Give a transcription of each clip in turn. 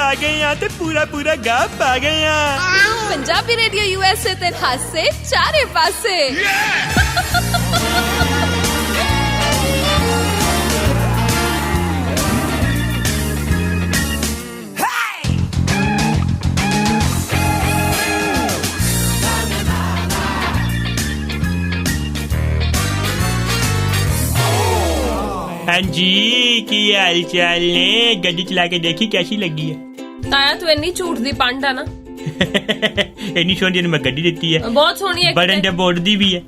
आ गए हैं ते पूरा पूरा गाँव पा गए हैं। पंजाबी रेडियो यूएसए ते हासे चारे पासे। हाँ जी, की हाल चाल ने? गड्डी चला के देखी कैसी लगी है? ताया तू इन्नी झूठ दी पंड है ना। इन्नी सोहनी मैं गड्डी देती है, बहुत सोहनी है, बटन ते बोर्ड दी भी है।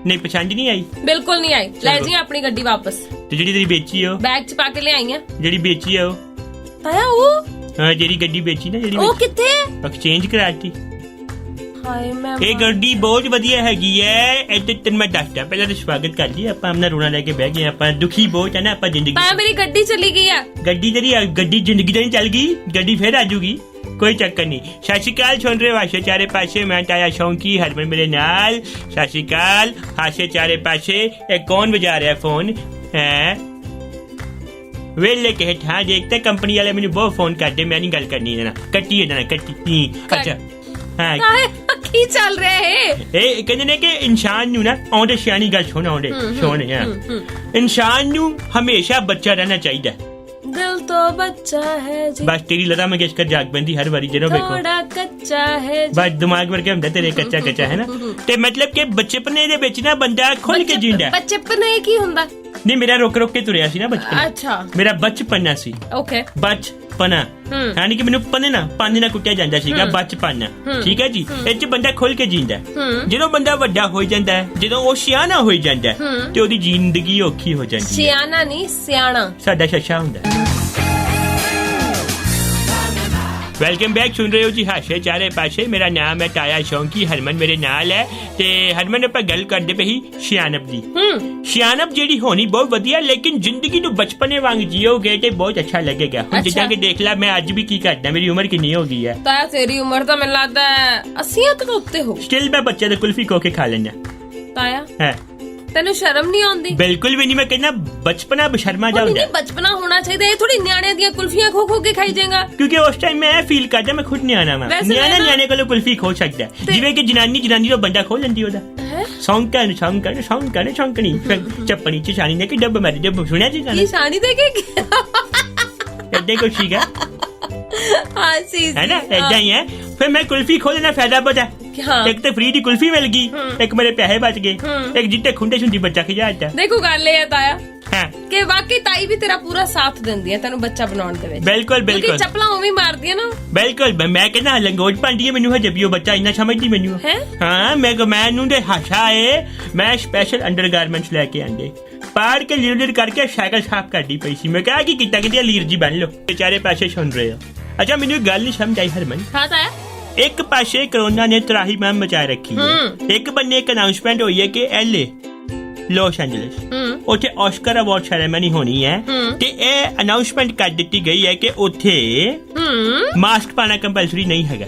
नहीं पसंद नहीं आई? बिल्कुल नहीं आई। ले जी अपनी गड्डी वापस। तो जेडी तेरी बेची हो बैग च पा के ले आई है। जेडी बेची है वो ताया वो हाँ जेडी गड्डी बेची ना जेडी वो किथे एक्सचेंज कराती। हाय मैं ਇਹ ਗੱਡੀ ਬਹੁਤ ਵਧੀਆ ਹੈਗੀ ਹੈ। ਇੱਥੇ ਤੈਨੂੰ ਮੈਂ ਦੱਸਦਾ, ਪਹਿਲਾਂ ਤਾਂ ਸਵਾਗਤ ਕਰ ਲਈ ਆਪਾਂ। ਆਪਣਾ ਰੋਣਾ ਲੈ ਕੇ ਬਹਿ ਗਏ ਆਪਾਂ, ਦੁਖੀ ਬਹੁਤ ਹੈ ਨਾ ਆਪਾਂ ਜ਼ਿੰਦਗੀ। ਤਾਇਆ ਮੇਰੀ ਗੱਡੀ ਚਲੀ ਗਈ ਆ। ਗੱਡੀ ਤੇਰੀ ਗੱਡੀ ਜ਼ਿੰਦਗੀ ਤਾਂ ਨਹੀਂ ਚੱਲ ਗਈ, ਗੱਡੀ ਫੇਰ ਆ ਜੂਗੀ, ਕੋਈ ਚੱਕਰ ਨਹੀਂ। ਸਤਿ ਸ਼੍ਰੀ ਅਕਾਲ ਸੁਣ ਰਹੇ ਹਾਸੇ ਚਾਰੇ ਪਾਸੇ, ਮੈਂ ਤਾਇਆ ਸ਼ੌਂਕੀ, ਹਰਮਨ ਮੇਰੇ ਨਾਲ। ਸਤਿ ਸ਼੍ਰੀ ਅਕਾਲ ਹਾਸੇ ਚਾਰੇ ਪਾਸੇ। ਇਹ ਕੌਣ ਵਜਾ ਰਿਹਾ ਫੋਨ ਹੈ? ਵੇਲੇ ਕੇ ਠਾ ਦੇਖਤੇ ਕੰਪਨੀ ਵਾਲੇ ਮੈਨੂੰ ਬਹੁਤ ਫੋਨ ਕਰਦੇ, ਮੈਂ ਨਹੀਂ ਗੱਲ ਕਰਨੀ ਇਹਨਾਂ ਨਾਲ। ਕੱਟੀ ਇਹਨਾਂ ਨਾਲ ਕੱਟੀ। ਅੱਛਾ ਹਾਂ ਕੀ ਚੱਲ ਰਿਹਾ ਹੈ? ਇਹ ਕਹਿੰਦੇ ਨੇ ਕਿ ਇਨਸਾਨ ਨੂੰ ਨਾ ਆਉਂਦੇ ਸਿਆਣੀ ਗੱਲ ਸੁਣ ਆਉਂਦੇ ਸੁਣ ਹਾਂ ਇਨਸਾਨ ਨੂੰ ਹਮੇਸ਼ਾ ਬੱਚਾ ਰਹਿਣਾ ਚਾਹੀਦਾ। दिल तो बच्चा है जी, बस तेरी लता मंगेशकर जाग पैंदी हर बारी ਜਦੋਂ ਵੇਖੋ। थोड़ा कच्चा है जी, बस दिमाग वर्गे ਹੁੰਦਾ ਤੇਰੇ ਕੱਚਾ ਕੱਚਾ ਹੈ ਨਾ। ਤੇ ਮਤਲਬ ਕਿ ਬਚਪਨੇ ਦੇ ਵਿੱਚ ਨਾ ਬੰਦਾ ਖੁੱਲ ਕੇ ਜਿੰਦਾ। ਬਚਪਨ ਇਹ ਕੀ ਹੁੰਦਾ? ਨਹੀਂ ਮੇਰਾ ਰੁਕ ਰੁਕ ਕੇ ਤੁਰਿਆ ਸੀ ਨਾ ਬਚਪਨ। ਅੱਛਾ ਮੇਰਾ ਬਚਪਨਾ ਸੀ। ਓਕੇ ਬਚਪਨਾ ਯਾਨੀ ਕਿ ਮੈਨੂੰ ਪੰਨੇ ਨਾਲ ਕੁੱਟਿਆ ਜਾਂਦਾ ਸੀਗਾ ਬਚਪਨ। ਠੀਕ ਹੈ ਜੀ, ਇਹ ਚ ਬੰਦਾ ਖੁੱਲ ਕੇ ਜਿੰਦਾ। ਜਦੋਂ ਬੰਦਾ ਵੱਡਾ ਹੋ ਜਾਂਦਾ, ਜਦੋਂ ਉਹ ਸਿਆਣਾ ਹੋ ਜਾਂਦਾ ਤੇ ਉਹਦੀ ਜ਼ਿੰਦਗੀ ਔਖੀ ਹੋ ਜਾਂਦੀ ਹੈ। ਸਿਆਣਾ ਨਹੀਂ ਸਿਆਣਾ ਸਾਡਾ ਸ਼ਸ਼ਾ ਹੁੰਦਾ। वेलकम बैक सुन रहे हो जी हासे चारे पासे। मेरा नाम है ताया शौंकी, हरमन मेरे नाल है। ते हरमन ਆਪਾਂ ਗੱਲ ਕਰਦੇ ਪਈ ਸਿਆਣਪ ਦੀ। ਸਿਆਣਪ ਜਿਹੜੀ ਹੋਣੀ ਬਹੁਤ ਵਧੀਆ, ਲੇਕਿਨ ਜ਼ਿੰਦਗੀ ਨੂੰ ਬਚਪਨੇ ਵਾਂਗ ਜੀਓਗੇ ਤੇ ਬਹੁਤ ਅੱਛਾ ਲੱਗੇਗਾ। ਹੁਣ ਜਿੱਦਾਂ ਕਿ ਦੇਖ ਲੈ ਮੈਂ ਅੱਜ ਵੀ ਕੀ ਕਰਦਾ, ਮੇਰੀ ਉਮਰ ਕਿੰਨੀ ਹੋ ਗਈ ਹੈ? ਤਾਇਆ ਤੇਰੀ ਉਮਰ ਤਾਂ ਮੈਨੂੰ ਲੱਗਦਾ 80 ਤੋਂ ਉੱਤੇ ਹੋ। ਸਟਿਲ ਮੈਂ ਬੱਚੇ ਦੇ ਕੁਲਫੀ ਖੋ ਕੇ ਖਾ ਲੈਂਦਾ। ਤਾਇਆ ਹੈ ਤੈਨੂੰ ਸ਼ਰਮ ਨਹੀਂ ਆਉਂਦੀ? ਬਿਲਕੁਲ ਵੀ ਨਹੀਂ। ਮੈਂ ਕਹਿੰਦਾ ਬਚਪਨਾ ਬਸ਼ਰਮਾ ਜਾ ਹੁੰਦਾ। ਨਹੀਂ ਬਚਪਨਾ ਹੋਣਾ ਚਾਹੀਦਾ। ਇਹ ਥੋੜੀ ਨਿਆਣਿਆਂ ਦੀਆਂ ਕੁਲਫੀਆਂ ਖੋ ਖੋ ਕੇ ਖਾਈ ਜਾਏਗਾ। ਕਿਉਂਕਿ ਉਸ ਟਾਈਮ ਮੈਂ ਫੀਲ ਕਰਦਾ ਮੈਂ ਖੁਦ ਨਿਆਣਾ ਵਾਂ। ਨਿਆਣੇ ਕੋਲੋਂ ਕੁਲਫੀ ਖੋ ਸਕਦਾ, ਜਿਵੇਂ ਕਿ ਜਨਾਨੀ ਤੋਂ ਬੰਦਾ ਖੋ ਲੈਂਦੀ ਉਹਦਾ। ਸੌਂਕਣੀ ਚੱਪਣੀ ਚ ਛਾਣੀ ਦੇ ਕੇ ਡੱਬ ਮਾਰੀ ਡੱਬ। ਸੁਣਿਆ ਜੀ ਕੀ ਛਾਣੀ ਦੇ ਕੇ? ਏਦਾਂ ਕੁਛ ਸੀਗਾ ਹਾਂ ਸੀ ਹੈ ਨਾ, ਏਦਾਂ ਹੀ ਹੈ। ਫਿਰ ਮੈਂ ਕੁਲਫੀ ਖੋ ਲੈਣਾ, ਫਾਇਦਾ ਪਤਾ ਇੱਕ ਤੇ ਫ੍ਰੀ ਦੀ ਕੁਲਫੀ ਮਿਲ ਗਈ, ਇੱਕ ਮੇਰੇ ਪੈਸੇ ਬਚ ਗਏ, ਇੱਕ ਜਿੱਤੇ ਖੁੰਡੇ ਸੁੰਡੀ ਬੱਚਾ ਖਿਜਾਤਾ। ਦੇਖੋ ਗੱਲ ਇਹ ਹੈ ਤਾਇਆ ਹਾਂ ਕਿ ਵਾਕਈ ਤਾਈ ਵੀ ਤੇਰਾ ਪੂਰਾ ਸਾਥ ਦਿੰਦੀ ਹੈ ਤੈਨੂੰ ਬੱਚਾ ਬਣਾਉਣ ਦੇ ਵਿੱਚ। ਬਿਲਕੁਲ ਬਿਲਕੁਲ ਚੱਪਲਾਂ ਉਵੇਂ ਮਾਰਦੀ ਹੈ ਨਾ। ਬਿਲਕੁਲ ਮੈਂ ਕਹਿੰਦਾ ਲੰਗੋਟ ਪਾਉਂਦੀ ਹੈ ਮੈਨੂੰ ਹਜੇ ਵੀ ਉਹ ਬੱਚਾ ਇੰਨਾ ਸਮਝਦੀ ਮੈਨੂੰ ਹੈ। ਹਾਂ ਮੈਨੂੰ ਤੇ ਹਾਸਾ ਏ। ਮੈਂ ਸਪੈਸ਼ਲ ਅੰਡਰਗਾਰਮੈਂਟਸ ਲੈ ਕੇ ਆਂਦੇ ਪਾੜ ਕੇ ਲੀਰ ਕਰਕੇ ਸਾਈਕਲ ਸਾਫ਼ ਕਰਦੀ ਪਈ ਸੀ। ਮੈਂ ਕਿਹਾ ਕੀ ਕੀਤਾ ਕਿ ਲੀਰ ਜੀ ਬਣ ਲੋ। ਚਾਰੇ ਪਾਸੇ ਸੁਣ ਰਹੇ ਹੋ। ਅੱਛਾ ਮੈਨੂੰ ਗੱਲ ਨਹੀਂ ਸਮਝ ਆਈ ਹਰਮਨ। ਹਾਂ ਤਾਇਆ ਇੱਕ ਪਾਸੇ ਕੋਰੋਨਾ ਨੇ ਤਰਾਹੀ ਮਾਮ ਮਚਾਏ ਰੱਖੀ ਹੈ, ਇੱਕ ਬੰਨੇ ਇੱਕ ਅਨਾਉਂਸਮੈਂਟ ਹੋਈ ਹੈ ਕਿ LA ਲਾਸ ਐਂਜਲਸ ਉੱਥੇ ਆਸਕਰ ਅਵਾਰਡ ਸੈਰੇਮਨੀ ਹੋਣੀ ਹੈ ਤੇ ਇਹ ਅਨਾਉਂਸਮੈਂਟ ਕਰ ਦਿੱਤੀ ਗਈ ਹੈ ਕਿ ਉੱਥੇ ਮਾਸਕ ਪਾਣਾ ਕੰਪਲਸਰੀ ਨਹੀਂ ਹੈਗਾ।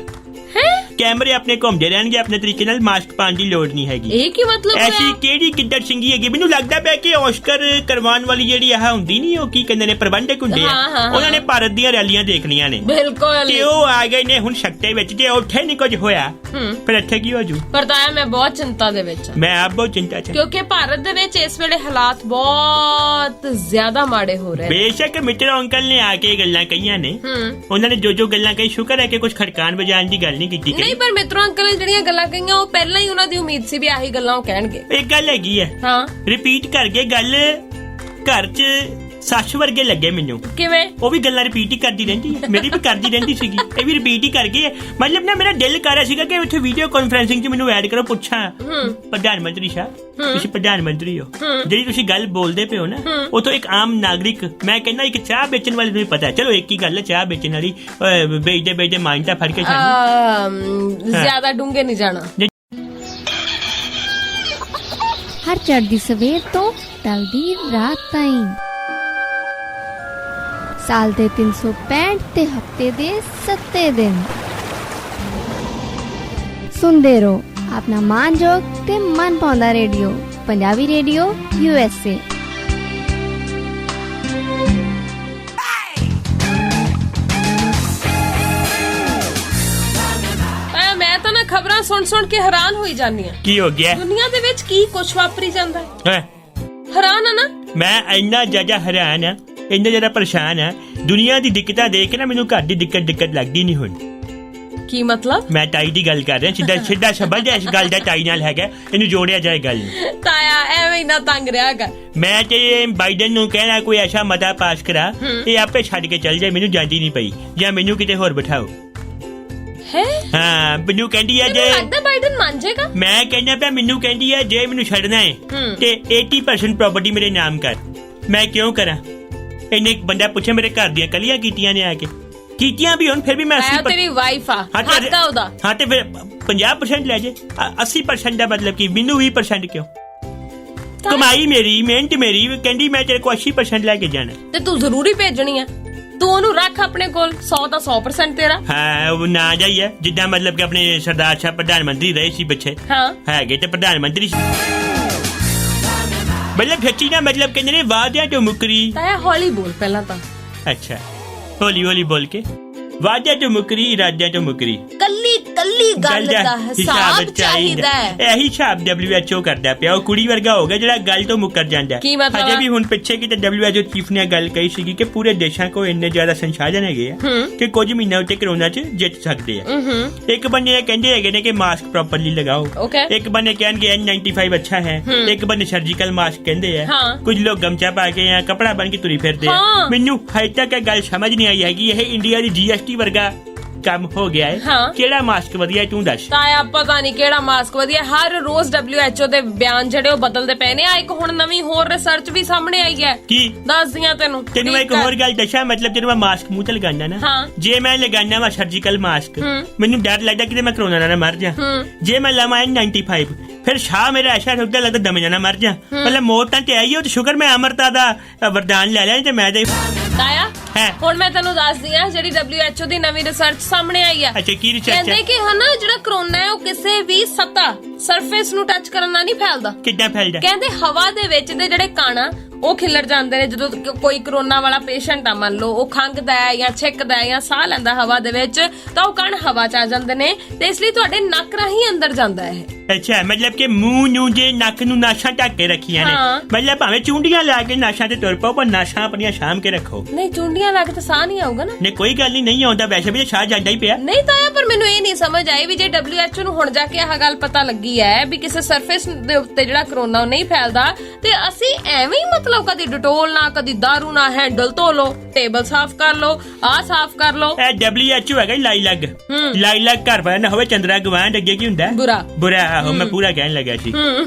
ਕੈਮਰੇ ਆਪਣੇ ਘੁੰਮਦੇ ਰਹਿਣਗੇ ਆਪਣੇ ਤਰੀਕੇ ਨਾਲ, ਮਾਸਕ ਪਾਉਣ ਦੀ ਲੋੜ ਨਹੀਂ ਹੈਗੀ। ਇਹ ਕੀ ਮਤਲਬ ਹੈ? ਐਸੀ ਕਿਹੜੀ ਕਿੱਡਰ ਸਿੰਘੀ ਹੈਗੀ? ਮੈਨੂੰ ਲੱਗਦਾ ਪਿਆ ਕਿ ਆਸਕਰ ਕਰਵਾਉਣ ਵਾਲੀ ਜਿਹੜੀ ਆਹ ਹੁੰਦੀ ਨਹੀਂ, ਉਹ ਕੀ ਕਹਿੰਦੇ ਨੇ ਪ੍ਰਬੰਧਕ ਹੁੰਦੇ ਆ, ਉਹਨਾਂ ਨੇ ਭਾਰਤ ਦੀਆਂ ਰੈਲੀਆਂ ਦੇਖਣੀਆਂ ਨੇ। ਬਿਲਕੁਲ ਤੇ ਉਹ ਆ ਗਏ ਨੇ ਹੁਣ ਸੱਤੇ ਵਿੱਚ। ਜੇ ਉੱਥੇ ਨਹੀਂ ਕੁਝ ਹੋਇਆ ਫਿਰ ਇੱਥੇ ਕੀ ਹੋ ਜੂ? ਪਰ ਤਾਇਆ ਮੈਂ ਬਹੁਤ ਚਿੰਤਾ ਦੇ ਵਿੱਚ। ਮੈਂ ਆਪ ਬਹੁਤ ਚਿੰਤਾ ਚ, ਕਿਉਂਕਿ ਭਾਰਤ ਦੇ ਵਿੱਚ ਇਸ ਵੇਲੇ ਹਾਲਾਤ ਬਹੁਤ ਜ਼ਿਆਦਾ ਮਾੜੇ ਹੋ ਰਹੇ। ਬੇਸ਼ੱਕ ਮਿੱਤਰ ਅੰਕਲ ਨੇ ਆ ਕੇ ਗੱਲਾਂ ਕਹੀਆਂ ਨੇ, ਉਹਨਾਂ ਨੇ ਜੋ ਗੱਲਾਂ ਕਹੀ, ਸ਼ੁਕਰ ਹੈ ਕਿ ਕੁਝ ਖੜਕਾਣ ਵਜਾਣ ਦੀ ਗੱਲ ਨਹੀਂ ਕੀਤੀ। ਨਹੀਂ ਪਰ ਮਿੱਤਰੋ ਅੰਕਲ ਨੇ ਜਿਹੜੀਆਂ ਗੱਲਾਂ ਕਹੀਆਂ ਉਹ ਪਹਿਲਾਂ ਹੀ ਉਹਨਾਂ ਦੀ ਉਮੀਦ ਸੀ ਵੀ ਆਹੀ ਗੱਲਾਂ ਉਹ ਕਹਿਣਗੇ। ਇੱਕ ਗੱਲ ਹੈਗੀ ਹੈ, ਹਾਂ ਰਿਪੀਟ ਕਰਕੇ ਗੱਲ ਘਰ ਚ ਸੱਸ ਵਰਗੇ ਲੱਗੇ ਮੈਨੂੰ। ਕਿਵੇਂ? ਉਹ ਵੀ ਗੱਲਾਂ ਰਿਪੀਟ ਹੀ ਕਰਦੀ ਰਹਿੰਦੀ ਹੈ, ਮੇਰੀ ਵੀ ਕਰਦੀ ਰਹਿੰਦੀ ਸੀਗੀ, ਇਹ ਵੀ ਰਿਪੀਟ ਹੀ ਕਰ ਗਈ ਹੈ। ਮਤਲਬ ਨਾ ਮੇਰਾ ਦਿਲ ਕਰ ਰਿਹਾ ਸੀਗਾ ਕਿ ਉੱਥੇ ਵੀਡੀਓ ਕਾਨਫਰੰਸਿੰਗ 'ਚ ਮੈਨੂੰ ਐਡ ਕਰੋ, ਪੁੱਛਾਂ ਪ੍ਰਧਾਨ ਮੰਤਰੀ ਸਾਹਿਬ ਤੁਸੀਂ ਪ੍ਰਧਾਨ ਮੰਤਰੀ ਹੋ, ਜਿਹੜੀ ਤੁਸੀਂ ਗੱਲ ਬੋਲਦੇ ਪਏ ਹੋ ਨਾ, ਉਥੋਂ ਇੱਕ ਆਮ ਨਾਗਰਿਕ, ਮੈਂ ਕਹਿੰਦਾ ਇੱਕ ਚਾਹ ਵੇਚਣ ਵਾਲੇ ਨੂੰ ਪਤਾ, ਚਲੋ ਇੱਕ ਹੀ ਗੱਲ ਹੈ ਚਾਹ ਵੇਚਣ ਵਾਲੀ ਵੇਚਦੇ ਮਾਈਂਡ ਤਾਂ ਫੜ ਕੇ ਜ਼ਿਆਦਾ ਡੂੰਘੇ ਨਹੀਂ ਜਾਣਾ। ਹਰ ਚੜ੍ਹਦੀ ਸਵੇਰ ਤੋਂ ਢਲਦੀ ਰਾਤ ਤਾਈਂ, ਸਾਲ ਦੇ 365 ਤੇ ਹਫਤੇ ਦੇ 7 ਦਿਨ ਸੁਣਦੇ ਰਹੋ ਆਪਣਾ ਮਾਨਯੋਗ ਤੇ ਮਨ ਪਾਉਂਦਾ ਰੇਡੀਓ, ਪੰਜਾਬੀ ਰੇਡੀਓ USA। ਸੁਣ ਕੇ ਹੈਰਾਨ ਹੋਈ ਜਾਂਦੀ ਆ। ਕੀ ਹੋ ਗਿਆ? ਦੁਨੀਆ ਦੇ ਵਿੱਚ ਕੀ ਕੁਛ ਵਾਪਰੀ ਜਾਂਦਾ ਹੈ। ਹੈਰਾਨ ਆ ਨਾ ਮੈਂ ਇੰਨਾ ਜ਼ਿਆਦਾ ਹੈਰਾਨ ਆ, ਇੰਨਾ ਜ਼ਿਆਦਾ ਪਰੇਸ਼ਾਨ ਆ। ਦੁਨੀਆ ਦੀ ਦਿੱਕਤਾਂ ਦੇਖ ਕੇ ਨਾ ਮੈਨੂੰ ਘਰ ਦੀ ਦਿੱਕਤ ਲੱਗਦੀ ਨਹੀਂ ਹੁਣ। ਕੀ ਮਤਲਬ? ਮੈਂ ਤਾਈ ਦੀ ਗੱਲ ਕਰ ਰਿਹਾ, ਸਿੱਧਾ ਸ਼ਬਦ ਇਸ ਗੱਲ ਦਾ ਤਾਈ ਨਾਲ ਹੈਗਾ, ਇਹਨੂੰ ਜੋੜਿਆ ਜਾਏ ਗੱਲ ਨੂੰ। ਤਾਇਆ ਐਵੇਂ ਨਾ ਤੰਗ ਰਿਹਾ ਕਰ। ਮੈਂ ਤੇ ਬਾਈਡਨ ਨੂੰ ਕਹਿਣਾ ਕੋਈ ਐਸਾ ਮਤਾ ਪਾਸ ਕਰਾ ਇਹ ਆਪੇ ਛੱਡ ਕੇ ਚੱਲ ਜਾਏ, ਮੈਨੂੰ ਜਾਂਦੀ ਨਹੀਂ ਪਈ, ਜਾਂ ਮੈਨੂੰ ਕਿਤੇ ਹੋਰ ਬਿਠਾਓ। ਹੈ ਹਾਂ, ਮੈਨੂੰ ਕਹਿੰਦੀ ਹੈ ਜੇ ਲੱਗਦਾ ਬਾਈਡਨ ਮੰਨ ਜਾਏਗਾ। ਮੈਂ ਕਹਿੰਦਾ ਪਿਆ, ਮੈਨੂੰ ਕਹਿੰਦੀ ਹੈ ਜੇ ਮੈਨੂੰ ਛੱਡਣਾ ਹੈ ਤੇ 80% ਪ੍ਰਾਪਰਟੀ ਮੇਰੇ ਨਾਮ ਕਰ। ਮੈਂ ਕਿਉਂ ਕਰਾਂ? ਇਹਨੇ ਇੱਕ ਬੰਦਾ ਪੁੱਛੇ ਮੇਰੇ ਘਰ ਦੀਆਂ ਕਲੀਆਂ ਕੀਤੀਆਂ ਨੇ ਆ ਕੇ, ਕੀਤੀਆਂ ਵੀ ਹੁਣ ਫਿਰ ਵੀ ਮੈਂ 80% ਤੇਰੀ ਵਾਈਫ ਆ ਹੱਥਾ ਉਹਦਾ। ਹਾਂ ਤੇ ਫਿਰ 50% ਲੈ ਜੇ, 80% ਦਾ ਮਤਲਬ ਕਿ ਮੈਨੂੰ 20% ਕਿਉਂ? ਕਮਾਈ ਮੇਰੀ, ਮਿਹਨਤ ਮੇਰੀ, ਕਹਿੰਦੀ ਮੈਂ ਤੇਰੇ ਕੋ 80% ਲੈ ਕੇ ਜਾਣਾ ਤੇ ਤੂੰ ਜ਼ਰੂਰੀ ਭੇਜਣੀ ਆ। ਤੂੰ ਉਹਨੂੰ ਰੱਖ ਆਪਣੇ ਕੋਲ, 100 ਦਾ 100% ਤੇਰਾ। ਹਾਂ, ਉਹ ਨਾ ਜਾਈਏ ਜਿੱਦਾਂ ਮਤਲਬ ਕਿ ਆਪਣੇ ਸਰਦਾਰ ਸਾਹਿਬ ਪ੍ਰਧਾਨ ਮੰਤਰੀ ਰਹੇ ਸੀ ਪਿੱਛੇ, ਹਾਂ ਹੈਗੇ ਤੇ ਪ੍ਰਧਾਨ ਮੰਤਰੀ ਮਤਲਬ ਫੱਟੀ ਨਾ, ਮਤਲਬ ਕਹਿੰਦੇ ਨੇ ਵਾਅਦਿਆਂ ਤੋਂ ਮੁੱਕਰੀ। ਤਾਇਆ ਹੌਲੀ ਬੋਲ ਪਹਿਲਾਂ ਤਾਂ। ਅੱਛਾ, ਹੌਲੀ ਬੋਲ ਕੇ ਵਾਅਦਿਆਂ ਤੋਂ ਮੁੱਕਰੀ, ਇਰਾਦਿਆਂ ਤੋਂ ਮੁੱਕਰੀ। ਕੱਲੀ ਗੱਲ ਦਾ ਹਿਸਾਬ ਚਾਹੀਦਾ ਹੈ। ਇਹੀ ਹਿਸਾਬ WHO ਕਰਦਾ ਪਿਆ। ਉਹ ਕੁੜੀ ਵਰਗਾ ਹੋ ਗਿਆ ਜਿਹੜਾ ਗੱਲ ਤੋਂ ਮੁੱਕਰ ਜਾਂਦਾ। ਕੀ ਮਤਲਬ? ਅਜੇ ਵੀ ਹੁਣ ਪਿੱਛੇ ਕਿਤੇ WHO ਚੀਫ ਨੇ ਗੱਲ ਕਹੀ ਸੀਗੀ ਕਿ ਪੂਰੇ ਦੇਸ਼ਾਂ ਕੋ ਇੰਨੇ ਜ਼ਿਆਦਾ ਸੰਸਾਧਨ ਹੈਗੇ ਆ ਕਿ ਕੁਝ ਮਹੀਨਿਆਂ ਉੱਤੇ ਕਰੋਨਾ 'ਚ ਜਿੱਤ ਸਕਦੇ ਆ। ਇੱਕ ਬੰਨੇ ਕਹਿੰਦੇ ਹੈਗੇ ਨੇ ਕਿ ਮਾਸਕ ਪ੍ਰੋਪਰਲੀ ਲਗਾਓ, ਇੱਕ ਬੰਨੇ ਕਹਿਣਗੇ N95 ਅੱਛਾ ਹੈ, ਇੱਕ ਬੰਨੇ ਸਰਜੀਕਲ ਮਾਸਕ ਕਹਿੰਦੇ ਆ, ਕੁਝ ਲੋਕ ਗਮਛਾ ਪਾ ਕੇ ਜਾਂ ਕਪੜਾ ਬਣ ਕੇ ਤੁਰੀ ਫਿਰਦੇ ਆ। ਮੈਨੂੰ ਹਜੇ ਤੱਕ ਇਹ ਗੱਲ ਸਮਝ ਨਹੀਂ ਆਈ ਹੈਗੀ ਇਹ ਇੰਡੀਆ ਦੀ GST ਵਰਗਾ ਕੰਮ ਹੋ ਗਿਆ ਹੈ। ਕਿਹੜਾ ਮਾਸਕ ਵਧੀਆ ਤੂੰ ਦੱਸ। ਤਾਇਆ ਪਤਾ ਨਹੀਂ ਕਿਹੜਾ ਮਾਸਕ ਵਧੀਆ। ਹਰ ਰੋਜ਼ WHO ਦੇ ਬਿਆਨ ਜਿਹੜੇ ਉਹ ਬਦਲਦੇ ਪਏ ਨੇ। ਆ ਇੱਕ ਹੁਣ ਨਵੀਂ ਹੋਰ ਰਿਸਰਚ ਵੀ ਸਾਹਮਣੇ ਆਈ ਹੈ। ਕੀ ਦੱਸਦੀਆਂ ਤੈਨੂੰ ਮੈਂ ਇੱਕ ਹੋਰ ਗੱਲ ਦੱਸਾਂ। ਮਤਲਬ ਜਦੋਂ ਮੈਂ ਮਾਸਕ ਮੂੰਹ ਤੇ ਲਗਾਨਾ ਨਾ, ਜੇ ਮੈਂ ਲਗਾਨਾ ਵਾ ਸਰਜੀਕਲ ਮਾਸਕ, ਮੈਨੂੰ ਡਰ ਲੱਗਦਾ ਕਿ ਮੈਂ ਕਰੋਨਾ ਨਾਲ ਮਰ ਜਾ। ਜੇ ਮੈਂ ਲਵਾਂ N95 ਫਿਰ ਸ਼ਾਹ ਮੇਰਾ ਐਸਾ ਹੁੰਦਾ ਲੱਗਦਾ ਦਮ ਜਾਣਾ ਮਰ ਜਾ। ਮਤਲਬ ਮੌਤ ਤਾਂ ਤੇ ਆਈ ਹੋ ਤੇ ਸ਼ੁਕਰ ਮੈਂ ਅਮਰਤਾ ਦਾ ਵਰਦਾਨ ਲੈ ਲਿਆ ਤੇ ਮੈਂ ਤੇ ਤਾਇਆ ਹੁਣ ਮੈਂ ਤੈਨੂੰ ਦੱਸਦੀ ਆ ਜਿਹੜੀ WHO ਦੀ ਨਵੀਂ ਰਿਸਰਚ ਸਾਹਮਣੇ ਆਈ ਆ। ਅੱਛਾ, ਕੀ ਰਿਸਰਚ? ਕਹਿੰਦੇ ਕਿ ਹਨਾ ਜਿਹੜਾ ਕਰੋਨਾ ਹੈ ਉਹ ਕਿਸੇ ਵੀ ਸਤ੍ਹਾ ਸਰਫੇਸ ਨੂੰ ਟੱਚ ਕਰਨ ਨਾਲ ਨਹੀਂ ਫੈਲਦਾ। ਕਿੱਦਾਂ ਫੈਲਦਾ? ਕਹਿੰਦੇ ਹਵਾ ਦੇ ਵਿੱਚ ਦੇ ਜਿਹੜੇ ਕਣ ਆ ਉਹ ਖਿਲਰ ਜਾਂਦੇ ਨੇ। ਜਦੋਂ ਕੋਈ ਕਰੋਨਾ ਵਾਲਾ ਪੇਸ਼ੈਂਟ ਆ ਮੰਨ ਲਓ, ਉਹ ਖੰਘਦਾ ਹੈ ਜਾਂ ਛਿੱਕਦਾ ਹੈ ਜਾਂ ਸਾਹ ਲੈਂਦਾ ਹਵਾ ਦੇ ਵਿੱਚ, ਤਾਂ ਉਹ ਕਣ ਹਵਾ ਚ ਆ ਜਾਂਦੇ ਨੇ ਤੇ ਇਸ ਲਈ ਤੁਹਾਡੇ ਨੱਕ ਰਾਹੀਂ ਅੰਦਰ ਜਾਂਦਾ ਹੈ। ਅੱਛਾ, ਮਤਲਬ ਕਿ ਮੂੰਹ ਨੂੰ ਜੇ ਨੱਕ ਨੂੰ ਨਾਸ਼ਾਂ ਢੱਕ ਕੇ ਰੱਖੀਆਂ ਨੇ। ਮਤਲਬ ਭਾਵੇਂ ਚੁੰਡੀਆਂ ਲਾ ਕੇ ਨਾਸ਼ਾਂ ਤੇ ਤੁਰ ਪਾਓ ਪਰ ਨਾਸ਼ਾਂ ਆਪਣੀਆਂ ਸਾਂਭ ਕੇ ਰੱਖੋ। ਨਹੀਂ, ਚੁੰਡੀਆਂ ਲਾ ਕੇ ਤਾਂ ਸਾਹ ਨਹੀਂ ਆਊਗਾ ਨਾ। ਨਹੀਂ, ਕੋਈ ਗੱਲ ਨਹੀਂ ਆਉਂਦਾ, ਵੈਸੇ ਵੀ ਸਾਹ ਜਾਂਦਾ ਹੀ ਪਿਆ। ਨਹੀਂ ਤਾਇਆ, ਪਰ ਮੈਨੂੰ ਇਹ ਨਹੀਂ ਸਮਝ ਆਈ ਵੀ ਜੇ WHO ਨੂੰ ਹੁਣ ਜਾ ਕੇ ਆਹ ਗੱਲ ਪਤਾ ਲੱਗੀ ਹੈ ਵੀ ਕਿਸੇ ਸਰਫੇਸ ਦੇ ਉੱਤੇ ਜਿਹੜਾ ਕਰੋਨਾ ਉਹ ਨਹੀਂ ਫੈਲਦਾ, ਤੇ ਅਸੀਂ ਐਵੇਂ ਹੀ ਮਤਲਬ ਕਦੀ ਡਟੋਲ ਨਾ, ਕਦੀ ਦਾਰੂ ਨਾ, ਹੈਂਡਲ ਧੋ ਲੋ, ਟੇਬਲ ਸਾਫ਼ ਕਰ ਲੋ, ਆਹ ਸਾਫ਼ ਕਰ ਲੋ। ਇਹ WHO ਹੈਗਾ ਲਾਈਲੱਗ ਘਰ ਪਰ ਨਾ ਹੋਵੇ ਚੰਦਰਾ ਗਵਾਂਢ ਅੱਗੇ ਕੀ ਹੁੰਦਾ? ਬੁਰਾ। ਆਹੋ, ਮੈਂ ਪੂਰਾ ਕਹਿਣ ਲੱਗਾ ਸੀ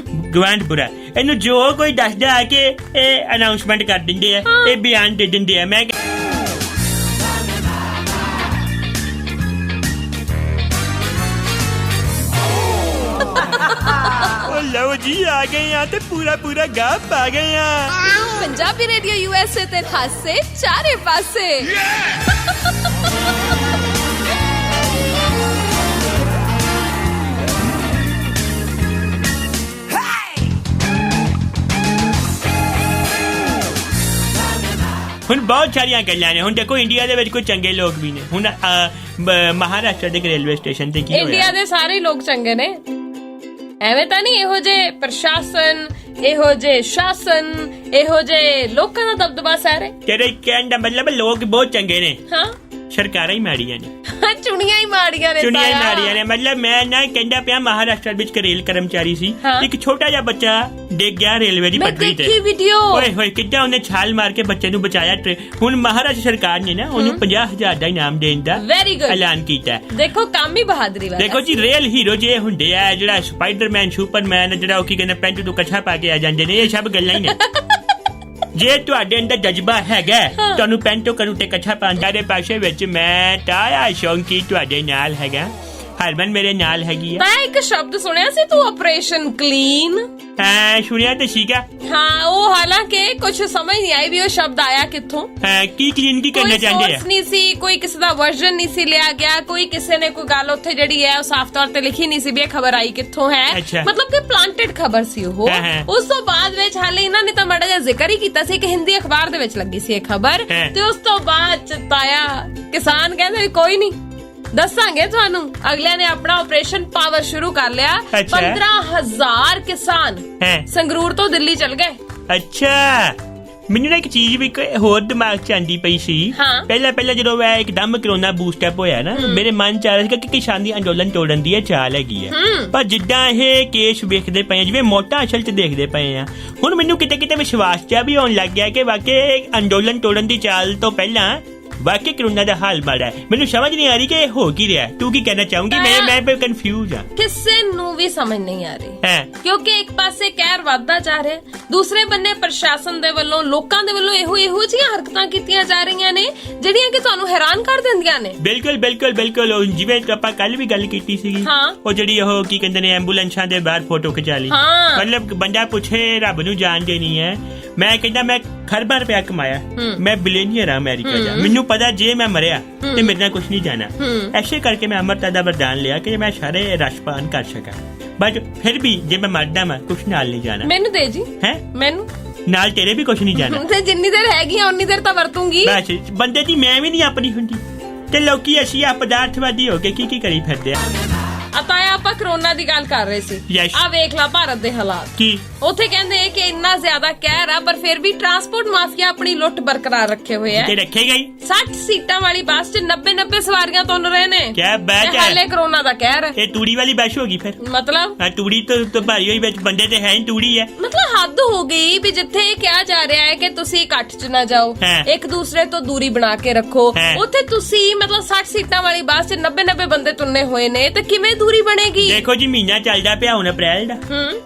ਗਵਾਂਢ ਬੁਰਾ। ਇਹਨੂੰ ਜੋ ਕੋਈ ਦੱਸਦਾ ਆ ਕੇ ਇਹ ਅਨਾਉਂਸਮੈਂਟ ਕਰ ਦਿੰਦੇ ਆ, ਇਹ ਬਿਆਨ ਦੇ ਦਿੰਦੇ ਆ। ਮੈਂ ਲਓ ਜੀ, ਆ ਗਏ ਆ ਤੇ ਪੂਰਾ ਗਾਹ ਪਾ ਗਏ ਆ। ਪੰਜਾਬੀ ਰੇਡੀਓ USA ਤੇ ਹਾਸੇ ਚਾਰੇ ਪਾਸੇ। ਹੁਣ ਬਹੁਤ ਸਾਰੀਆਂ ਗੱਲਾਂ ਨੇ। ਹੁਣ ਦੇਖੋ ਇੰਡੀਆ ਦੇ ਵਿੱਚ ਕੋਈ ਚੰਗੇ ਲੋਕ ਵੀ ਨੇ। ਹੁਣ ਮਹਾਰਾਸ਼ਟਰ ਦੇ ਰੇਲਵੇ ਸਟੇਸ਼ਨ ਤੇ ਕੀ ਹੋਇਆ? ਇੰਡੀਆ ਦੇ ਸਾਰੇ ਲੋਕ ਚੰਗੇ ਨੇ, ਐਵੇਂ ਤਾਂ ਨਹੀਂ। ਇਹੋ ਜੇ ਪ੍ਰਸ਼ਾਸਨ, ਇਹੋ ਜੇ ਸ਼ਾਸਨ, ਇਹੋ ਜੇ ਲੋਕਾਂ ਦਾ ਦਬਦਬਾ ਸਾਰੇ। ਤੇਰੇ ਕਹਿਣ ਦਾ ਮਤਲਬ ਲੋਕ ਬਹੁਤ ਚੰਗੇ ਨੇ, ਸਰਕਾਰਾਂ ਹੀ ਮਾੜੀਆਂ ਨੇ। ਚੁਣੀਆਂ ਹੀ ਮਾੜੀਆਂ ਨੇ। ਮਤਲਬ ਮੈਂ ਨਾ ਕਹਿੰਦਾ ਪਿਆ ਮਹਾਰਾਸ਼ਟਰ ਵਿੱਚ ਰੇਲ ਕਰਮਚਾਰੀ ਸੀ, ਇੱਕ ਛੋਟਾ ਜਿਹਾ ਬੱਚਾ ਡਿੱਗ ਗਿਆ ਰੇਲਵੇ ਦੀ ਪਟੜੀ ਤੇ। ਓਏ ਹੋਏ, ਕਿੱਦਾਂ ਉਹਨੇ ਛਾਲ ਮਾਰ ਕੇ ਬੱਚੇ ਨੂੰ ਬਚਾਇਆ। ਹੁਣ ਮਹਾਰਾਸ਼ਟਰ ਸਰਕਾਰ ਨੇ ਨਾ ਉਹਨੂੰ 50,000 ਦਾ ਇਨਾਮ ਦੇਣ ਦਾ ਐਲਾਨ ਕੀਤਾ। ਦੇਖੋ ਕੰਮ ਹੀ ਬਹਾਦਰੀ ਵਾਲਾ। ਦੇਖੋ ਜੀ, ਰੇਲ ਹੀਰੋ ਜੇ ਹੁੰਦੇ ਆ, ਜਿਹੜਾ ਸਪਾਈਡਰਮੈਨ, ਸੁਪਰਮੈਨ, ਜਿਹੜਾ ਉਹ ਕੀ ਕਹਿੰਦੇ ਪੈਂਟ ਤੋਂ ਕੱਛਾ ਪਾ ਕੇ ਆ ਜਾਂਦੇ ਨੇ, ਇਹ ਸਭ ਗੱਲਾਂ ਹੀ ਨੇ। ਜੇ ਤੁਹਾਡੇ ਅੰਦਰ ਜਜ਼ਬਾ ਹੈਗਾ ਤੁਹਾਨੂੰ ਪੈਂਟੋ ਕਰੂ ਤੇ ਕੱਛਾ ਪਾਉਂਦਾ ਦੇ ਪਾਸੇ ਵਿੱਚ, ਮੈਂ ਤਾਇਆ ਸ਼ੌਂਕੀ ਤੁਹਾਡੇ ਨਾਲ ਹੈਗਾ। ਹਰਮਨ ਮੇਰੇ ਨਾਲ ਹੈਗੀ ਆ। ਮੈਂ ਇੱਕ ਸ਼ਬਦ ਸੁਣਿਆ ਸੀ, ਤੂੰ ਆਪਰੇਸ਼ਨ ਕਲੀਨ। ਸੁਣਿਆ ਤੇ ਸੀਗਾ। ਹਾਂ, ਉਹ ਹਾਲਾਂਕਿ ਕੁਝ ਸਮਝ ਨਹੀਂ ਆਈ ਵੀ ਉਹ ਸ਼ਬਦ ਆਇਆ ਕਿੱਥੋਂ। ਕੀ ਕਲੀਨ ਕੀ ਕਰਨਾ ਚਾਹੁੰਦੇ ਆ? ਨਹੀਂ ਸੀ, ਕੋਈ ਕਿਸੇ ਦਾ ਵਰਜ਼ਨ ਨਹੀਂ ਸੀ ਲਿਆ ਗਿਆ, ਕੋਈ ਕਿਸੇ ਨੇ ਕੋਈ ਗੱਲ ਉੱਥੇ ਜਿਹੜੀ ਹੈ ਉਹ ਸਾਫ਼ ਤੌਰ ਤੇ ਲਿਖੀ ਨਹੀਂ ਸੀ ਵੀ ਇਹ ਖਬਰ ਆਈ ਕਿੱਥੋਂ ਹੈ। ਮਤਲਬ ਕਿ ਪਲਾਂਟਡ ਖਬਰ ਸੀ ਉਹ। ਉਸ ਤੋਂ ਬਾਅਦ ਵਿੱਚ ਹਾਲੇ ਇਹਨਾਂ ਨੇ ਤਾਂ ਮਾੜਾ ਜਿਹਾ ਜ਼ਿਕਰ ਹੀ ਕੀਤਾ ਸੀ ਕਿ ਹਿੰਦੀ ਅਖਬਾਰ ਦੇ ਵਿੱਚ ਲੱਗੀ ਸੀ ਇਹ ਖਬਰ, ਤੇ ਉਸ ਤੋਂ ਬਾਅਦ ਤਾਇਆ ਕਿਸਾਨ ਕਹਿੰਦੇ ਕੋਈ ਨਹੀਂ, ਦੱਸਾਂਗੇ ਤੁਹਾਨੂੰ। ਅਗਲਿਆਂ ਨੇ ਆਪਣਾ ਆਪਰੇਸ਼ਨ ਪਾਵਰ ਸ਼ੁਰੂ ਕਰ ਲਿਆ। 15,000 ਕਿਸਾਨ ਸੰਗਰੂਰ ਤੋਂ ਦਿੱਲੀ ਚਲ ਗਏ। ਅੱਛਾ, ਮੈਨੂੰ ਨਾ ਇੱਕ ਚੀਜ਼ ਵੀ ਹੋਰ ਦਿਮਾਗ 'ਚ ਆਂਦੀ ਪਈ ਸੀ। ਪਹਿਲਾਂ ਜਦੋਂ ਮੈਂ ਇੱਕਦਮ ਕਰੋਨਾ ਬੂਸਟ ਅਪ ਹੋਇਆ ਨਾ, ਮੇਰੇ ਮਨ 'ਚ ਆ ਰਿਹਾ ਸੀ ਕਿ ਕਿਸਾਨੀ ਅੰਦੋਲਨ ਤੋੜਨ ਦੀ ਚਾਲ ਹੈਗੀ ਹੈ। ਪਰ ਜਿੱਦਾਂ ਇਹ ਕੇਸ ਵੇਖਦੇ ਪਏ ਆ, ਜਿਵੇਂ ਮੋਟਾ ਅਸਲ 'ਚ ਦੇਖਦੇ ਪਏ ਆ, ਹੁਣ ਮੈਨੂੰ ਕਿਤੇ ਵਿਸ਼ਵਾਸ ਜਿਹਾ ਵੀ ਹੋਣ ਲੱਗ ਗਿਆ ਕਿ ਵਾਕਈ ਅੰਦੋਲਨ ਤੋੜਨ ਦੀ ਚਾਲ ਤੋਂ ਪਹਿਲਾਂ ਵਾਕਈ ਕਰੋਨਾ ਦਾ ਹਾਲ ਮਾੜਾ ਹੈ। ਮੈਨੂੰ ਸਮਝ ਨਹੀਂ ਆ ਰਹੀ ਕਿ ਇਹ ਹੋ ਕੀ ਰਿਹਾ। ਤੂੰ ਕੀ ਕਹਿਣਾ ਚਾਹੂੰਗੀ? ਮੈਂ ਕੰਫਿਊਜ਼ ਆ। ਕਿਸੇ ਨੂੰ ਵੀ ਸਮਝ ਨਹੀਂ ਆ ਰਹੀ, ਕਿਉਂਕਿ ਇੱਕ ਪਾਸੇ ਕਹਿਰ ਵੱਧਦਾ ਜਾ ਰਿਹਾ, ਦੂਸਰੇ ਬੰਨੇ ਪ੍ਰਸ਼ਾਸਨ ਦੇ ਵੱਲੋਂ, ਲੋਕਾਂ ਦੇ ਵੱਲੋਂ ਇਹੋ ਜਿਹੀਆਂ ਹਰਕਤਾਂ ਕੀਤੀਆਂ ਜਾ ਰਹੀਆਂ ਨੇ ਜਿਹੜੀਆਂ ਕਿ ਤੁਹਾਨੂੰ ਹੈਰਾਨ ਕਰ ਦਿੰਦੀਆਂ ਨੇ। ਬਿਲਕੁਲ ਜਿਵੇਂ ਆਪਾਂ ਕੱਲ ਵੀ ਗੱਲ ਕੀਤੀ ਸੀਗੀ, ਉਹ ਜਿਹੜੀ ਉਹ ਕੀ ਕਹਿੰਦੇ ਨੇ ਐਂਬੂਲੈਂਸਾਂ ਦੇ ਬਾਹਰ ਫੋਟੋ ਖਿਚਾ ਲਈ। ਮਤਲਬ ਬੰਦਾ ਪੁੱਛੇ ਰੱਬ ਨੂੰ ਜਾਣ ਦੇਣੀ ਹੈ। ਮੈਂ ਕਹਿੰਦਾ ਮੈਂ ਖਰਬਾਂ ਰੁਪਇਆ ਕਮਾਇਆ, ਮੈਂ ਬਿਲੀਅਨੀਅਰ ਆ ਅਮਰੀਕਾ ਦਾ। ਮੈਨੂੰ ਪਤਾ ਜੇ ਮੈਂ ਮਰਿਆ ਤੇ ਮੇਰੇ ਨਾਲ ਕੁਛ ਨਹੀਂ ਜਾਣਾ। ਐਸੇ ਕਰਕੇ ਮੈਂ ਅਮਰਤਾ ਦਾ ਵਰਦਾਨ ਲਿਆ ਕਿ ਮੈਂ ਸਾਰੇ ਰਸ਼ਪਾਨ ਕਰ ਸਕਾਂ। ਬਟ ਫਿਰ ਵੀ ਜੇ ਮੈਂ ਮਰਦਾ ਮੈਂ ਕੁਛ ਨਾਲ ਨਹੀਂ ਜਾਣਾ। ਮੈਨੂੰ ਦੇ ਜੀ। ਹੈ ਮੈਨੂੰ ਨਾਲ ਤੇਰੇ ਵੀ ਕੁਛ ਨਹੀਂ ਜਾਣਾ। ਤੇ ਜਿੰਨੀ ਦੇਰ ਹੈਗੀ ਆ ਉਨੀ ਦੇਰ ਤਾਂ ਵਰਤੂੰਗੀ। ਬਸ ਬੰਦੇ ਦੀ ਮੈਂ ਵੀ ਨਹੀਂ ਆਪਣੀ ਹੁੰਦੀ ਤੇ ਲੋਕੀ ਅਸੀਂ ਆ ਪਦਾਰਥਵਾਦੀ ਹੋ ਕੇ ਕੀ ਕਰੀ ਫਿਰਦੇ ਆ। ਅਤਾਇਆ ਆਪਾਂ ਕਰੋਨਾ ਦੀ ਗੱਲ ਕਰ ਰਹੇ ਸੀ। ਆ ਵੇਖ ਲਾ ਭਾਰਤ ਦੇ ਹਾਲਾਤ। ਕੀ ਉੱਥੇ ਕਹਿੰਦੇ ਕਿ ਇੰਨਾ ਜ਼ਿਆਦਾ ਕਹਿਰ ਆ, ਪਰ ਫਿਰ ਵੀ ਟਰਾਂਸਪੋਰਟ ਮਾਫੀਆ ਆਪਣੀ ਲੁੱਟ ਬਰਕਰਾਰ ਰੱਖੇ ਹੋਏ ਆ। ਤੇ ਰੱਖੇਗਾ ਹੀ। 60 ਸੀਟਾਂ ਵਾਲੀ ਬੱਸ 'ਚ 90 ਸਵਾਰੀਆਂ ਤੁੰਨ ਰਹੇ ਨੇ। ਕਿਆ ਬਾਤ ਹੈ। ਹਾਲੇ ਕਰੋਨਾ ਦਾ ਕਹਿਰ ਹੈ। ਇਹ ਤੂੜੀ ਵਾਲੀ ਬੱਸ ਹੋ ਗਈ ਫਿਰ। ਮਤਲਬ ਤੂੜੀ ਤੋਂ ਭਾਰੀ ਹੋਈ ਵਿੱਚ ਬੰਦੇ ਤੇ ਹੈ ਤੂੜੀ ਹੈ। ਮਤਲਬ ਹੱਦ ਹੋ ਗਈ ਵੀ ਜਿੱਥੇ ਇਹ ਕਿਹਾ ਜਾ ਰਿਹਾ ਹੈ ਕਿ ਤੁਸੀਂ ਇਕੱਠ 'ਚ ਨਾ ਜਾਓ, ਇੱਕ ਦੂਸਰੇ ਤੋਂ ਦੂਰੀ ਬਣਾ ਕੇ ਰੱਖੋ, ਉੱਥੇ ਤੁਸੀਂ ਮਤਲਬ 60 ਸੀਟਾਂ ਵਾਲੀ ਬੱਸ 'ਚ 90 ਬੰਦੇ ਤੁੰਨੇ ਹੋਏ ਨੇ ਤੇ ਕਿਵੇਂ ਦੂਰੀ ਬਣੇਗੀ? ਦੇਖੋ ਜੀ, ਮਹੀਨਾ ਚੱਲਦਾ ਪਿਆ ਹੁਣ ਅਪ੍ਰੈਲ ਦਾ।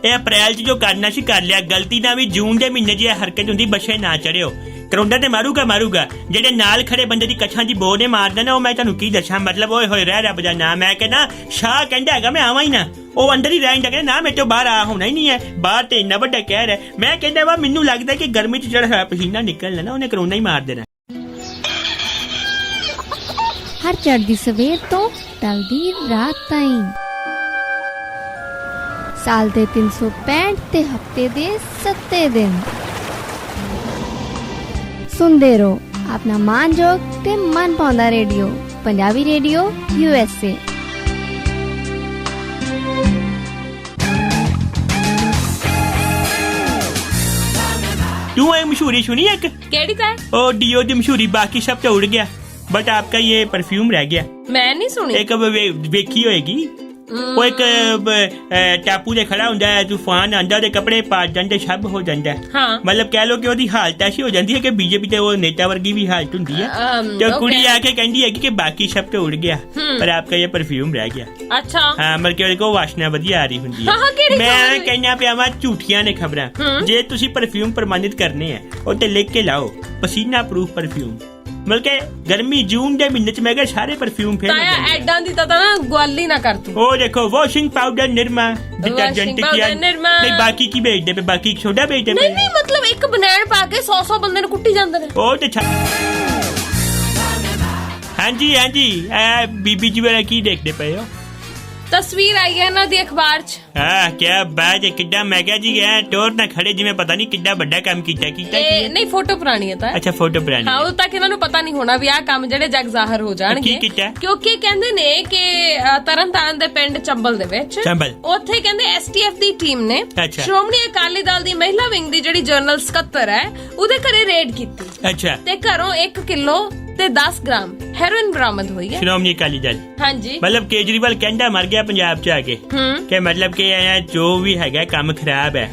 ਇਹ ਅਪ੍ਰੈਲ 'ਚ ਜੋ ਕਰਨਾ ਸੀ ਕਰ ਲਿਆ। ਗਲਤੀ ਨਾਲ ਵੀ ਜੂਨ ਦੇ ਮਹੀਨੇ 'ਚ ਇਹ ਹਰਕਤ ਹੁੰਦੀ, ਬੱਸੇ ਨਾ ਚੜਿਓ। ਕਰੋਨਾ ਤੇ ਮਾਰੂਗਾ। ਜਿਹੜੇ ਨਾਲ ਖੜੇ ਬੰਦੇ ਦੀ ਕੱਛਾਂ ਦੀ ਬੋਹ ਨੇ ਮਾਰ ਦੇਣਾ, ਉਹ ਮੈਂ ਤੁਹਾਨੂੰ ਕੀ ਦੱਸਾਂ। ਮਤਲਬ ਓਏ ਹੋਏ ਰਹਿ ਰੱਬ ਦਾ ਨਾਮ। ਮੈਂ ਕਹਿੰਦਾ ਸ਼ਾਹ ਕਹਿੰਦਾ ਹੈਗਾ ਮੈਂ ਆਵਾਂ ਹੀ ਨਾ, ਉਹ ਅੰਦਰ ਹੀ ਰਹਿਣ ਲੱਗਾ ਨਾ, ਮੇਰੇ ਤੋਂ ਬਾਹਰ ਆ ਹੋਣਾ ਹੀ ਨਹੀਂ ਹੈ। ਬਾਹਰ ਤੇ ਇੰਨਾ ਵੱਡਾ ਕਹਿਰ ਹੈ। ਮੈਂ ਕਹਿੰਦਾ ਵਾ ਮੈਨੂੰ ਲੱਗਦਾ ਕਿ ਗਰਮੀ 'ਚ ਜਿਹੜਾ ਪਸੀਨਾ ਨਿਕਲਣਾ ਨਾ, ਉਹਨੇ ਕਰੋਨਾ ਹੀ ਮਾਰ ਦੇਣਾ। ਹਰ ਚੜ੍ਹਦੀ ਸਵੇਰ ਤੋਂ ਟਲਦੀ ਰਾਤ ਤਾਈਂ, ਸਾਲ ਦੇ 365 ਤੇ ਹਫਤੇ ਦੇ 7 ਦਿਨ ਸੁਣਦੇ ਰਹੋ ਆਪਣਾ ਮਾਨਯੋਗ ਤੇ ਮਨ ਪਾਉਂਦਾ ਰੇਡੀਓ, ਪੰਜਾਬੀ ਰੇਡੀਓ USA। ਤੂੰ ਇਹ ਮਸ਼ਹੂਰੀ ਸੁਣੀ ਇੱਕ? ਕਿਹੜੀ ਤਾਂ? ਉਹ ਡੀਓ ਦੀ ਮਸ਼ਹੂਰੀ, ਬਾਕੀ ਸਭ तो उड़ गया बट आपका ये परफ्यूम रह गया। मैं नहीं सुनी। एक ਵੇਖੀ ਹੋਏਗੀ, ਉਹ ਇੱਕ ਟਾਪੂ ਤੇ ਖੜਾ ਹੁੰਦਾ ਹੈ, ਤੂਫਾਨ ਆਂਦਾ ਤੇ ਕੱਪੜੇ ਪਾਟ ਜਾਂਦੇ, ਸਭ ਹੋ ਜਾਂਦਾ। ਮਤਲਬ ਕਹਿ ਲੋ ਕਿ ਉਹਦੀ ਹਾਲਤ ਐਸੀ ਹੋ ਜਾਂਦੀ ਹੈ ਕਿ ਬੀਜੇਪੀ ਤੇ ਉਹ ਨੇਤਾ ਵਰਗੀ ਵੀ ਹਾਲਤ ਹੁੰਦੀ ਹੈ। ਤੇ ਕੁੜੀ ਆ ਕੇ ਕਹਿੰਦੀ ਹੈਗੀ ਕਿ ਬਾਕੀ ਸਭ ਤੋਂ ਉੜ ਗਿਆ ਪਰ ਆਪਕਾ ਇਹ ਪਰਫਿਊਮ ਰਹਿ ਗਿਆ। ਅੱਛਾ। ਹਾਂ, ਮਤਲਬ ਕਿ ਉਹਦੇ ਕੋਲ ਵਾਸ਼ਨਾ ਵਧੀਆ ਆ ਰਹੀ ਹੁੰਦੀ ਹੈ। ਮੈਂ ਕਹਿੰਦਾ ਪਿਆ ਵਾ ਝੂਠੀਆਂ ਨੇ ਖਬਰਾਂ। ਜੇ ਤੁਸੀਂ ਪਰਫਿਊਮ ਪ੍ਰਮਾਣਿਤ ਕਰਨੇ ਆ ਉਹ ਤੇ ਲਿਖ ਕੇ ਲਾਓ ਪਸੀਨਾ ਪ੍ਰੂਫ ਪਰਫਿਊਮ। ਮਤਲਬ ਕਿ ਗਰਮੀ ਜੂਨ ਦੇ ਮਹੀਨੇ 'ਚ ਮੈਂ ਕਿਹਾ ਸਾਰੇ ਪਰਫਿਊਮ ਫੇਰ ਐਡਾਂ ਦੀ ਤਾਂ ਨਾ ਗਵਾਲੀ ਨਾ ਕਰ ਤੂੰ। ਉਹ ਦੇਖੋ ਵਾਸ਼ਿੰਗ ਪਾਊਡਰ ਨਿਰਮਾ, ਡਿਟਰਜੈਂਟ ਨਹੀਂ ਬਾਕੀ ਕੀ ਵੇਚਦੇ ਪਏ, ਬਾਕੀ ਸੋਡਾ ਵੇਚਦੇ ਪਏ। ਨਹੀਂ ਮਤਲਬ ਇੱਕ ਬਨੈਣ ਪਾ ਕੇ 100 ਬੰਦੇ ਨੂੰ ਕੁੱਟੀ ਜਾਂਦੇ ਨੇ। ਉਹ ਤੇ ਹਾਂਜੀ ਬੀਬੀ ਜੀ ਵਾਲਾ ਕੀ ਦੇਖਦੇ ਪਏ ਹੋ? ਤਸਵੀਰ ਆਈ ਹੈ ਨਾ ਦੀ ਅਖਬਾਰ 'ਚ। ਹਾਂ ਕਿਆ ਬਾਤ ਹੈ। ਕਿੱਦਾਂ ਮੈਂ ਕਿਹਾ ਜੀ ਐ ਟੋਰ ਨਾ ਖੜੇ ਜਿਵੇਂ ਪਤਾ ਨਹੀਂ ਕਿੱਡਾ ਵੱਡਾ ਕੰਮ ਕੀਤਾ ਨਹੀਂ ਫੋਟੋ ਪੁਰਾਣੀ ਹੈ ਤਾਂ। ਅੱਛਾ ਫੋਟੋ ਪੁਰਾਣੀ। ਹਾਂ, ਉਦੋਂ ਤੱਕ ਇਹਨਾਂ ਨੂੰ ਪਤਾ ਨਹੀਂ ਹੋਣਾ ਵੀ ਆਹ ਕੰਮ ਜਿਹੜੇ ਜਗ ਜ਼ਾਹਰ ਹੋ ਜਾਣਗੇ। ਕਿਉਂਕਿ ਕਹਿੰਦੇ ਨੇ ਕਿ ਤਰਨਤਾਰਨ ਦੇ ਪਿੰਡ ਚੰਬਲ ਦੇ ਵਿੱਚ ਉੱਥੇ ਕਹਿੰਦੇ STF ਦੀ ਟੀਮ ਨੇ ਸ਼੍ਰੋਮਣੀ ਅਕਾਲੀ ਦਲ ਦੀ ਮਹਿਲਾ ਵਿੰਗ ਦੀ ਜਿਹੜੀ ਜਨਰਲ ਸਕੱਤਰ ਹੈ ਉਹਦੇ ਘਰੇ ਰੇਡ ਕੀਤੀ। ਅੱਛਾ। ਤੇ ਘਰੋਂ 1 ਕਿਲੋ ਤੇ 10 ਗ੍ਰਾਮ ਹੈਰੋਇਨ ਬਰਾਮਦ ਹੋਈ ਹੈ। ਸ਼੍ਰੋਮਣੀ ਅਕਾਲੀ ਦਲ। ਹਾਂਜੀ। ਮਤਲਬ ਕੇਜਰੀਵਾਲ ਕਹਿੰਦਾ ਮਰ ਗਿਆ ਪੰਜਾਬ 'ਚ ਆ ਕੇ ਕਿ ਮਤਲਬ ਕਿ ਜੋ ਵੀ ਹੈਗਾ ਕੰਮ ਖਰਾਬ ਹੈ।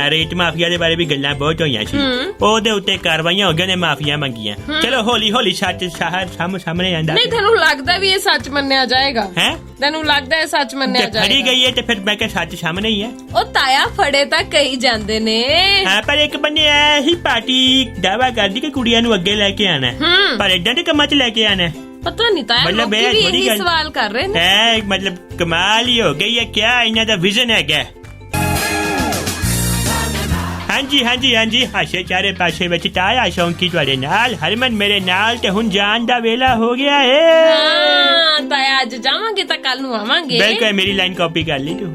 ਰੇਟ ਮਾਫੀਆ ਦੇ ਬਾਰੇ ਵੀ ਗੱਲਾਂ ਬਹੁਤ ਹੋਈਆਂ ਸੀ, ਉਹਦੇ ਉੱਤੇ ਕਾਰਵਾਈਆਂ ਹੋ ਗਈਆਂ ਨੇ, ਮਾਫੀਆ ਮੰਗੀਆਂ। ਚਲੋ ਹੌਲੀ ਸੱਚ ਸਾਹਮਣੇ ਆਂਦਾ। ਨਹੀਂ ਤੈਨੂੰ ਲੱਗਦਾ ਵੀ ਇਹ ਸੱਚ ਮੰਨਿਆ ਜਾਏਗਾ? ਹੈ ਤੈਨੂੰ ਲੱਗਦਾ ਇਹ ਸੱਚ ਮੰਨਿਆ ਜਾਏਗਾ? ਫੜੀ ਗਈ ਹੈ ਤੇ ਫਿਰ ਮੈਂ ਕਿਹਾ ਸੱਚ ਸਾਹਮਣੇ ਹੀ ਹੈ। ਉਹ ਤਾਇਆ ਫੜੇ ਤਾਂ ਕਈ ਜਾਂਦੇ ਨੇ। ਹਾਂ, ਪਰ ਇੱਕ ਬੰਨੇ ਇਹੀ ਪਾਰਟੀ ਦਾਵਾ ਕਰਦੀ ਕਿ ਕੁੜੀਆਂ ਨੂੰ ਅੱਗੇ ਲੈ ਕੇ ਆਣਾ, ਪਰ ਏਦਾਂ ਦੇ ਕੰਮਾਂ 'ਚ ਲੈ ਕੇ ਆਣਾ ਪਤਾ ਨਹੀਂ ਤਾਇਆ। ਮਤਲਬ ਇਹੀ ਸਵਾਲ ਕਰ ਰਹੇ ਨੇ। ਮਤਲਬ ਕਮਾਲ ਹੀ ਹੋ ਗਈ ਹੈ। ਕਿਆ ਇਹਨਾਂ ਦਾ ਵਿਜ਼ਨ ਹੈਗਾ? ਹਾਂਜੀ ਹਾਸੇ ਚਾਰੇ ਪਾਸੇ ਵਿੱਚ ਤਾਇਆ ਸ਼ੌਂਕੀ ਤੁਹਾਡੇ ਨਾਲ, ਹਰਮਨ ਮੇਰੇ ਨਾਲ, ਤੇ ਹੁਣ ਜਾਣ ਦਾ ਵੇਲਾ ਹੋ ਗਿਆ ਹੈ। ਤਾਇਆ ਅੱਜ ਜਾਵਾਂਗੇ ਤਾਂ ਕੱਲ ਨੂੰ ਆਵਾਂਗੇ। ਬਿਲਕੁਲ, ਮੇਰੀ ਲਾਈਨ ਕਾਪੀ ਕਰ ਲਈ ਤੂੰ।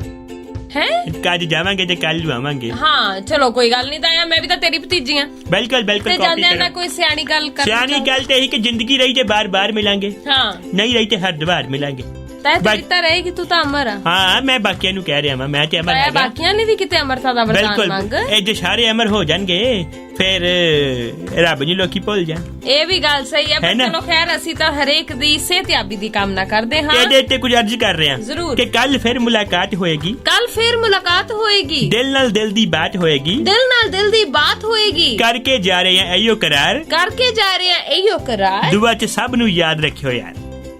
ਹੈ ਕੱਜ ਜਾਵਾਂਗੇ ਤੇ ਕੱਲ ਨੂੰ ਆਵਾਂਗੇ। ਹਾਂ ਚਲੋ ਕੋਈ ਗੱਲ ਨਹੀਂ ਤਾਇਆ, ਮੈਂ ਵੀ ਤਾਂ ਤੇਰੀ ਭਤੀਜੀ ਆ। ਬਿਲਕੁਲ ਬਿਲਕੁਲ ਤੇ ਜਾਂਦਿਆਂ ਨਾਲ ਕੋਈ ਸਿਆਣੀ ਗੱਲ ਕਰ। ਸਿਆਣੀ ਗੱਲ ਤੇ ਇਹੀ ਕਿ ਜ਼ਿੰਦਗੀ ਰਹੀ ਤੇ ਬਾਰ-ਬਾਰ ਮਿਲਾਂਗੇ, ਹਾਂ ਨਹੀਂ ਰਹੀ ਤੇ ਹਰ ਦੁਆਰ ਮਿਲਾਂਗੇ। ਤੇਰੀ ਤਾਂ ਰਹੇਗੀ, ਤੂੰ ਤਾਂ ਅਮਰ ਆ। ਹਾਂ ਮੈਂ ਬਾਕੀਆਂ ਨੂੰ ਕਹਿ ਰਿਹਾ ਵਾਂ, ਮੈਂ ਤੇ ਅਮਰ ਤਾਇਆ ਹੈਗਾ। ਬਾਕੀਆਂ ਨੇ ਵੀ ਕਿਤੇ ਅਮਰਤਾ ਦਾ ਵਰਦਾਨ ਮੰਗ। ਇਹ ਜੇ ਸਾਰੇ ਅਮਰ ਹੋ ਜਾਣਗੇ ਫਿਰ ਰੱਬ ਨੂੰ ਲੋਕੀ ਭੁੱਲ ਜਾਣ। ਇਹ ਵੀ ਗੱਲ ਸਹੀ ਹੈ, ਪਰ ਚਲੋ ਖੈਰ ਅਸੀਂ ਤਾਂ ਹਰੇਕ ਦੀ ਸਿਹਤਯਾਬੀ ਦੀ ਕਾਮਨਾ ਕਰਦੇ ਹਾਂ। ਇਹਦੇ ਤੇ ਕੁਝ ਅਰਜ਼ ਕਰ ਰਹੇ ਹਾਂ ਜ਼ਰੂਰ ਕਿ ਕੱਲ ਫਿਰ ਮੁਲਾਕਾਤ ਹੋਏਗੀ, ਕੱਲ ਫਿਰ ਮੁਲਾਕਾਤ ਹੋਏਗੀ, ਦਿਲ ਨਾਲ ਦਿਲ ਦੀ ਬਾਤ ਹੋਏਗੀ, ਦਿਲ ਨਾਲ ਦਿਲ ਦੀ ਬਾਤ ਹੋਏਗੀ। ਕਰਕੇ ਜਾ ਰਹੇ ਹਾਂ ਇਹੋ ਕਰਾਰ, ਕਰਕੇ ਜਾ ਰਹੇ ਹਾਂ ਇਹੋ ਕਰਾਰ। ਦੁਆ ਚ ਸਭ ਨੂੰ ਯਾਦ ਰੱਖਿਓ ਯਾਰ।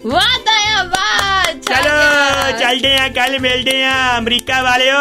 ਵਾਹ ਤਾਇਆ ਵਾਹ। ਚਲੋ ਚੱਲਦੇ ਆ, ਕੱਲ ਮਿਲਦੇ ਆ ਅਮਰੀਕਾ ਵਾਲਿਓ।